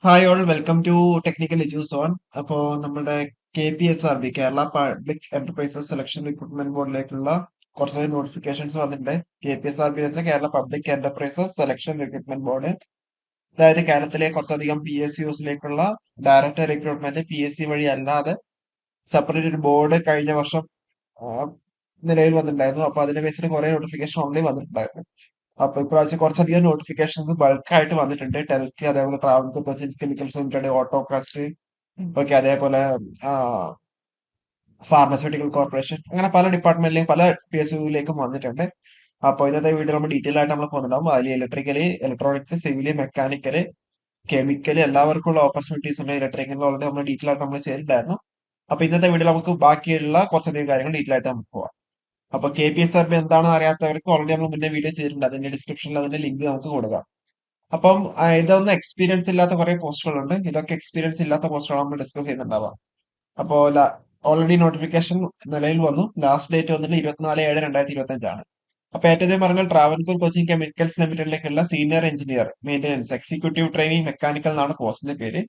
Hi all welcome to technical edus on. അപ്പോൾ നമ്മുടെ KPSRB Kerala public enterprises selection recruitment ബോർഡിലേക്കുള്ള കുറച്ച് നോട്ടിഫിക്കേഷൻസ് വന്നിട്ടുണ്ട്. KPSRB എന്ന് വെച്ചാൽ Kerala public enterprises selection recruitment board. അതായത് കേരളത്തിലെ കുറച്ചധികം PSUസിലേക്കുള്ള ഡയറക്റ്റ് റിക്രൂട്ട്മെന്റ് PSC വഴി അല്ലാതെ സെപ്പറേറ്റ് ഒരു ബോർഡ് കഴിഞ്ഞ വർഷം ആ, നിലവിൽ വന്നിട്ടുണ്ടായിരുന്നു. അപ്പൊ അതിനെ വെച്ചിട്ട് കുറെ നോട്ടിഫിക്കേഷൻ ഓൺലൈൻ വന്നിട്ടുണ്ടായിരുന്നു. അപ്പൊ ഇപ്രാവശ്യം കുറച്ചധികം നോട്ടിഫിക്കേഷൻസ് ബൾക്കായിട്ട് വന്നിട്ടുണ്ട്. ടെൽക്ക്, അതേപോലെ Travancore Cochin chemicals limited, Autokast, okay, അതേപോലെ ഫാർമസ്യൂട്ടിക്കൽ കോർപ്പറേഷൻ, അങ്ങനെ പല ഡിപ്പാർട്ട്മെന്റിലേക്കും പല PSUവിലേക്കും വന്നിട്ടുണ്ട്. അപ്പൊ ഇന്നത്തെ വീഡിയോ നമ്മൾ ഡീറ്റെയിൽ ആയിട്ട് നമ്മൾ പോകുന്നുണ്ടാവും. അതിൽ electrical, electronics, civil, mechanical, chemical എല്ലാവർക്കും ഉള്ള ഓപ്പർച്യൂണിറ്റീസ് ഉണ്ട്. ഇലക്ട്രിക്കലിൽ ഓൾറെഡി നമ്മൾ ഡീറ്റെയിൽ ആയിട്ട് നമ്മൾ ചെയ്തിട്ടുണ്ടായിരുന്നു. അപ്പൊ ഇന്നത്തെ വീഡിയോ നമുക്ക് ബാക്കിയുള്ള കുറച്ചധികം കാര്യങ്ങൾ ഡീറ്റെയിൽ ആയിട്ട് നമുക്ക് പോവാം. അപ്പൊ KPSRB എന്താണെന്ന് അറിയാത്തവർക്ക് ഓൾറെഡി നമ്മൾ മുന്നേ വീഡിയോ ചെയ്തിട്ടുണ്ട്. അതിന്റെ ഡിസ്ക്രിപ്ഷനിൽ അതിന്റെ ലിങ്ക് നമുക്ക് കൊടുക്കാം. അപ്പം ഇതൊന്നും എക്സ്പീരിയൻസ് ഇല്ലാത്ത കുറെ പോസ്റ്റുകളുണ്ട്. ഇതൊക്കെ എക്സ്പീരിയൻസ് ഇല്ലാത്ത പോസ്റ്റുകൾ നമ്മൾ ഡിസ്കസ് ചെയ്യുന്നുണ്ടാവാം. അപ്പോ ഓൾറെഡി നോട്ടിഫിക്കേഷൻ നിലവിൽ വന്നു. ലാസ്റ്റ് ഡേറ്റ് വന്നിട്ട് 24/7/2025 ആണ്. അപ്പൊ ഏറ്റവും ആദ്യം പറഞ്ഞാൽ ട്രാവൻകൂർ കൊച്ചിൻ കെമിക്കൽസ് ലിമിറ്റഡിലേക്കുള്ള senior engineer maintenance executive training mechanical എന്നാണ് പോസ്റ്റിന്റെ പേര്.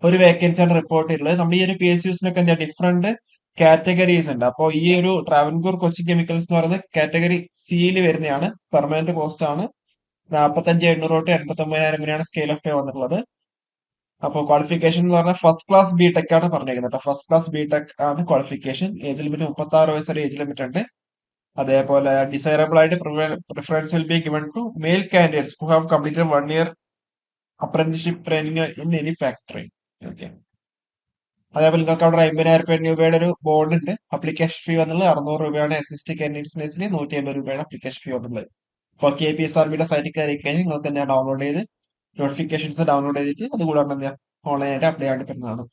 ഒരു വേക്കൻസിയാണ് റിപ്പോർട്ട് ചെയ്തത്. നമ്മൾ ഈ ഒരു PSUസിനൊക്കെ എന്താ ഡിഫറെന്റ് കാറ്റഗറീസ് ഉണ്ട്. അപ്പോൾ ഈ ഒരു ട്രാവൻകൂർ കൊച്ചിൻ കെമിക്കൽസ് എന്ന് പറയുന്നത് കാറ്റഗറി സിയിൽ വരുന്നതാണ്. പെർമനന്റ് പോസ്റ്റ് ആണ്. 45,800 തൊട്ട് 89,000 വരെയാണ് സ്കെയിൽ ഓഫ് പേ വന്നിട്ടുള്ളത്. അപ്പോൾ ക്വാളിഫിക്കേഷൻ എന്ന് പറഞ്ഞാൽ ഫസ്റ്റ് ക്ലാസ് ബിടെക് ആണ് പറഞ്ഞേക്കുന്നത്. ഫസ്റ്റ് ക്ലാസ് ബിടെക് ആണ് ക്വാളിഫിക്കേഷൻ. ഏജ് ലിമിറ്റ് 36 വയസ്സ് വരെ ഏജ് ലിമിറ്റ് ഉണ്ട്. അതേപോലെ ഡിസൈറബിൾ ആയിട്ട് preference will be given to male candidates who have completed 1 year apprenticeship training in any factory. Okay. അതേപോലെ നിങ്ങൾക്ക് അവിടെ 50,000 രൂപയുടെ ഒരു ബോർഡ് ഉണ്ട്. അപ്ലിക്കേഷൻ ഫീ വന്നുള്ളത് 600 രൂപയാണ്. SST കാൻഡിഡേറ്റ്സിന് 150 രൂപയാണ് അപ്ലിക്കേഷൻ ഫീ വന്നുള്ളത്. അപ്പോൾ KPSRBയുടെ സൈറ്റിൽ കയറി കഴിഞ്ഞാൽ നിങ്ങൾക്ക് എന്താ ഡൗൺലോഡ് ചെയ്ത് നോട്ടിഫിക്കേഷൻസ് ഡൗൺലോഡ് ചെയ്തിട്ട് അതുകൂടാണ്ട് എന്താ ഓൺലൈനായിട്ട് അപ്ലൈ ആയിട്ട് പറ്റുന്നതാണ്.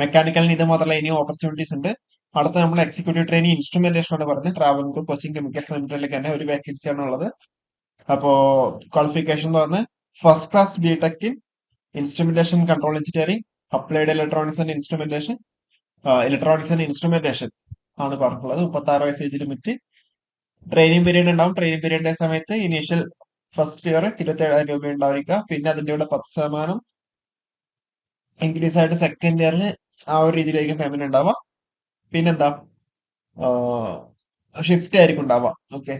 മെക്കാനിക്കലിന് ഇത് മാത്രമല്ല ഇനിയും ഓപ്പർച്യൂണിറ്റീസ് ഉണ്ട്. അടുത്ത നമ്മൾ എക്സിക്യൂട്ടീവ് ട്രെയിനിങ് ഇൻസ്ട്രുമെന്റേഷൻ ആണ് പറഞ്ഞത്. ട്രാവൻകൂർ കൊച്ചിൻ കെമിക്കൽസ് ലിമിറ്റഡിലേക്ക് തന്നെ ഒരു വേക്കൻസിയാണ് ഉള്ളത്. അപ്പോ ക്വാളിഫിക്കേഷൻ എന്ന് പറഞ്ഞാൽ first class BTech in instrumentation control engineering, applied electronics and instrumentation ആണ് പറഞ്ഞിട്ടുള്ളത്. 36 വയസ്സ് ഏജ് ലിമിറ്റ്. ട്രെയിനിങ് പീരീഡ് ഉണ്ടാവും. ട്രെയിനിങ് പീരീഡിന്റെ സമയത്ത് ഇനീഷ്യൽ ഫസ്റ്റ് ഇയർ 27,000 രൂപ ഉണ്ടായിരിക്കുക. പിന്നെ അതിന്റെ കൂടെ 10% ഇൻക്രീസ് ആയിട്ട് സെക്കൻഡ് ഇയറിൽ ആ ഒരു രീതിയിലായിരിക്കും പേയ്മെന്റ് ഉണ്ടാവുക. പിന്നെന്താ ഷിഫ്റ്റ് ആയിരിക്കും ഉണ്ടാവുക. ഓക്കെ,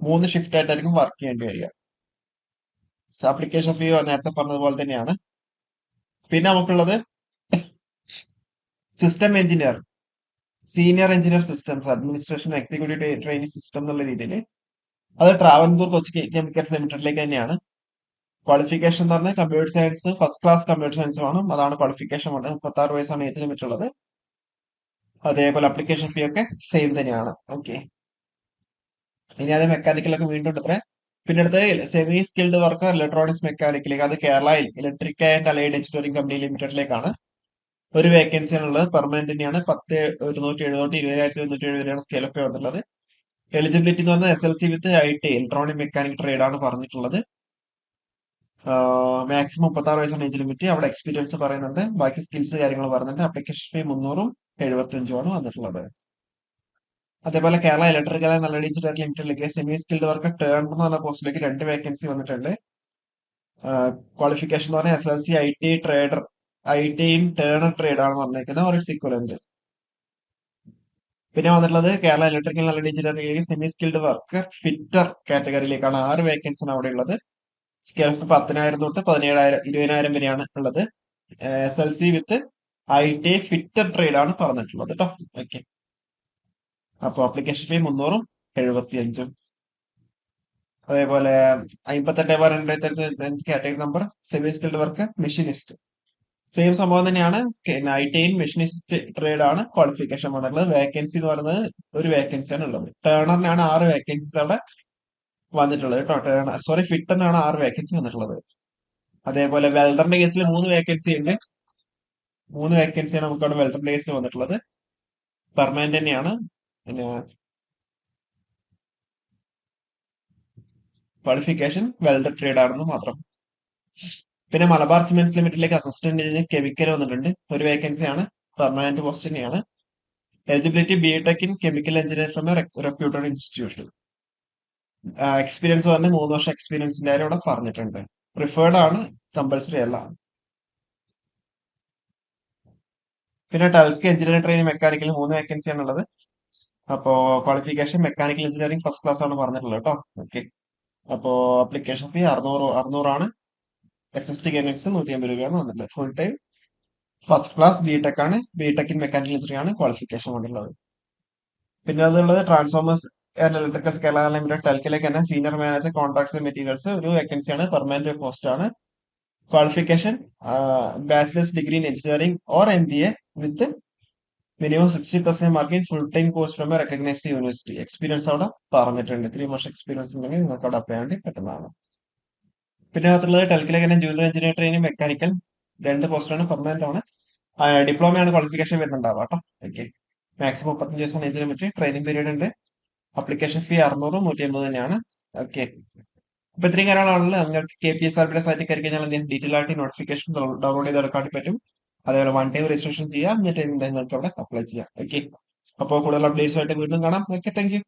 3 ഷിഫ്റ്റ് ആയിട്ടായിരിക്കും വർക്ക് ചെയ്യേണ്ടി വരിക. ആപ്ലിക്കേഷൻ ഫീ നേരത്തെ പറഞ്ഞതുപോലെ തന്നെയാണ്. പിന്നെ നമുക്കുള്ളത് system engineer, senior engineer systems administration executive training system എന്നുള്ള രീതിയിൽ അത് ട്രാവൻകൂർ കൊച്ചിൻ കെമിക്കൽസ് ലിമിറ്റഡിലേക്ക് തന്നെയാണ്. ക്വാളിഫിക്കേഷൻ എന്ന് പറഞ്ഞാൽ computer science, first class computer science വേണം. അതാണ് ക്വാളിഫിക്കേഷൻ വന്നത്. 36 വയസ്സാണ് ഏജ് ലിമിറ്റ് ഉള്ളത്. അതേപോലെ അപ്ലിക്കേഷൻ ഫീ ഒക്കെ സെയിം തന്നെയാണ്. ഓക്കെ. ഇനി അത് മെക്കാനിക്കലൊക്കെ വീണ്ടും ഉണ്ട് അത്ര. പിന്നെ അടുത്ത് സെമി സ്കിൽഡ് വർക്കർ ഇലക്ട്രോണിക്സ് മെക്കാനിക്കലേക്ക്, അത് Kerala electric and allied engineering company ലിമിറ്റഡിലേക്കാണ്. ഒരു വേക്കൻസി ആണുള്ളത്. പെർമനന്റ് തന്നെയാണ്. 10,170 തൊട്ട് 20,170 വരെയാണ് സ്കെയിൽ ഓഫ് പേ വന്നിട്ടുള്ളത്. എലിജിബിലിറ്റി എന്ന് പറഞ്ഞാൽ SLC with IT electronic mechanic trade ആണ് പറഞ്ഞിട്ടുള്ളത്. മാക്സിമം 36 വയസ്സാണ് ഏജ് ലിമിറ്റ്. അവിടെ എക്സ്പീരിയൻസ് പറയുന്നുണ്ട്. ബാക്കി സ്കിൽസ് കാര്യങ്ങൾ പറയുന്നുണ്ട്. അപ്ലിക്കേഷൻ ഫീ 300ഉം 75ഉമാണ് വന്നിട്ടുള്ളത്. അതേപോലെ Kerala electrical and allied engineering ലിമിറ്റഡിലേക്ക് സെമി സ്കിൽഡ് വർക്ക് ടേൺ എന്ന് പറഞ്ഞ പോസ്റ്റിലേക്ക് 2 വേക്കൻസി വന്നിട്ടുണ്ട്. ക്വാളിഫിക്കേഷൻ എന്ന് പറഞ്ഞാൽ SLC IT in turner trade ആണ് പറഞ്ഞിരിക്കുന്നത്. ഒരു ഇക്വലന്റ്. പിന്നെ വന്നിട്ടുള്ളത് കേരള ഇലക്ട്രിക്കൽ അലൈഡ് എഞ്ചിനീയറിംഗിലേക്ക് സെമി സ്കിൽഡ് വർക്കർ ഫിറ്റർ കാറ്റഗറിയിലേക്കാണ്. 6 വേക്കൻസിയാണ് അവിടെ ഉള്ളത്. സ്കെയിൽ ഓഫ് 10,000 തൊട്ട് 17,000 20,000 വരെയാണ് ഉള്ളത്. SLC with IT fitter trade ആണ് പറഞ്ഞിട്ടുള്ളത് കേട്ടോ. ഓക്കെ. അപ്പൊ അപ്ലിക്കേഷൻ ഫീ 300ഉം 75ഉം. അതേപോലെ 58/2025 category number semi skilled work machinist. Same സംഭവം തന്നെയാണ്. IT മെഷീനിസ്റ്റ് ട്രേഡ് ആണ് ക്വാളിഫിക്കേഷൻ വന്നിട്ടുള്ളത്. വേക്കൻസി എന്ന് പറയുന്നത് ഒരു വേക്കൻസിയാണ് ഉള്ളത്. ടേണറിനാണ് 6 വേക്കൻസീസ് അവിടെ വന്നിട്ടുള്ളത് കേട്ടോ. ഫിറ്ററിനാണ് 6 വേക്കൻസി വന്നിട്ടുള്ളത്. അതേപോലെ വെൽഡറിന്റെ കേസിൽ 3 വേക്കൻസി ഉണ്ട്. 3 വേക്കൻസിയാണ് നമുക്ക് അവിടെ വെൽഡറിന്റെ കേസിൽ വന്നിട്ടുള്ളത്. പെർമനന്റ് തന്നെയാണ്. പിന്നെ ക്വാളിഫിക്കേഷൻ വെൽഡർ ട്രേഡ് ആണെന്ന് മാത്രം. പിന്നെ മലബാർ സിമെന്റ്സ് ലിമിറ്റഡിലേക്ക് അസിസ്റ്റന്റ് എഞ്ചിനീയർ കെമിക്കൽ വന്നിട്ടുണ്ട്. ഒരു വേക്കൻസി ആണ്. പെർമനന്റ് പോസ്റ്റ് തന്നെയാണ്. Eligibility BTech in chemical engineer from a reputed institution. Experience പറഞ്ഞ് 3 വർഷം എക്സ്പീരിയൻസിന്റെ കാര്യം ഇവിടെ പറഞ്ഞിട്ടുണ്ട്. പ്രിഫേർഡ് ആണ്. കമ്പൽസറി അല്ല. പിന്നെ ടൽക്ക് എഞ്ചിനീയറിംഗ് ട്രെയിനിങ് മെക്കാനിക്കൽ 3 വേക്കൻസിയാണ് ഉള്ളത്. അപ്പോ qualification mechanical engineering first class ആണ് പറഞ്ഞിട്ടുള്ളത് കേട്ടോ. ഓക്കെ. അപ്പോ അപ്ലിക്കേഷൻ ഫീ 600 SST കാൻഡിഡേറ്റ്സ് 150 രൂപയാണ് വന്നിട്ടുള്ളത്. Full time first class BTech ആണ്. ബിടെക് ഇൻ മെക്കാനിക്കൽ എഞ്ചിനീയറിംഗ് ആണ് ക്വാളിഫിക്കേഷൻ വന്നിട്ടുള്ളത്. പിന്നെ അതുള്ളത് transformers and electricals Kerala limited ടെൽക്കിലേക്ക് തന്നെ സീനിയർ മാനേജർ കോൺട്രാക്ട്സ് മെറ്റീരിയൽസ് ഒരു വേക്കൻസിയാണ്. പെർമനന്റ് പോസ്റ്റ് ആണ്. Qualification bachelor's degree in engineering or MBA with minimum 60% mark in full time course from a recognised university. Experience അവിടെ പറഞ്ഞിട്ടുണ്ട്. 3 വർഷം എക്സ്പീരിയൻസ് ഉണ്ടെങ്കിൽ നിങ്ങൾക്ക് അവിടെ അപ്ലൈ ചെയ്യാൻ പറ്റുന്നതാണ്. പിന്നെ അതിലുള്ളത് ടെൽക്കിലേക്ക് തന്നെ ജൂനിയർ എഞ്ചിനീയർ ട്രെയിനിങ് മെക്കാനിക്കൽ 2 പോസ്റ്റാണ്. പെർമനന്റ് ആണ്. ഡിപ്ലോമയാണ് ക്വാളിഫിക്കേഷൻ വരുന്നുണ്ടാവുക കേട്ടോ. ഓക്കെ. മാക്സിമം 35 ദിവസം ഇതിനെ പറ്റി ട്രെയിനിങ് പീരീഡ് ഉണ്ട്. അപ്ലിക്കേഷൻ ഫീ 600 150 തന്നെയാണ്. ഓക്കെ. അപ്പൊ ഇത്രയും കാര്യങ്ങളാണല്ലോ. നിങ്ങൾക്ക് KPSRB സൈറ്റിൽ കയറി കഴിഞ്ഞാൽ എന്തെങ്കിലും ഡീറ്റെയിൽ ആയിട്ട് നോട്ടിഫിക്കേഷൻ ഡൗൺലോഡ് ചെയ്ത് എടുക്കാൻ പറ്റും. അതേപോലെ 1 ടൈം രജിസ്ട്രേഷൻ ചെയ്യാം. എന്നിട്ട് നിങ്ങൾക്ക് അവിടെ അപ്ലൈ ചെയ്യാം. ഓക്കെ. അപ്പോൾ കൂടുതൽ അപ്ഡേറ്റ്സ് ആയിട്ട് വീണ്ടും കാണാം. Okay, thank you.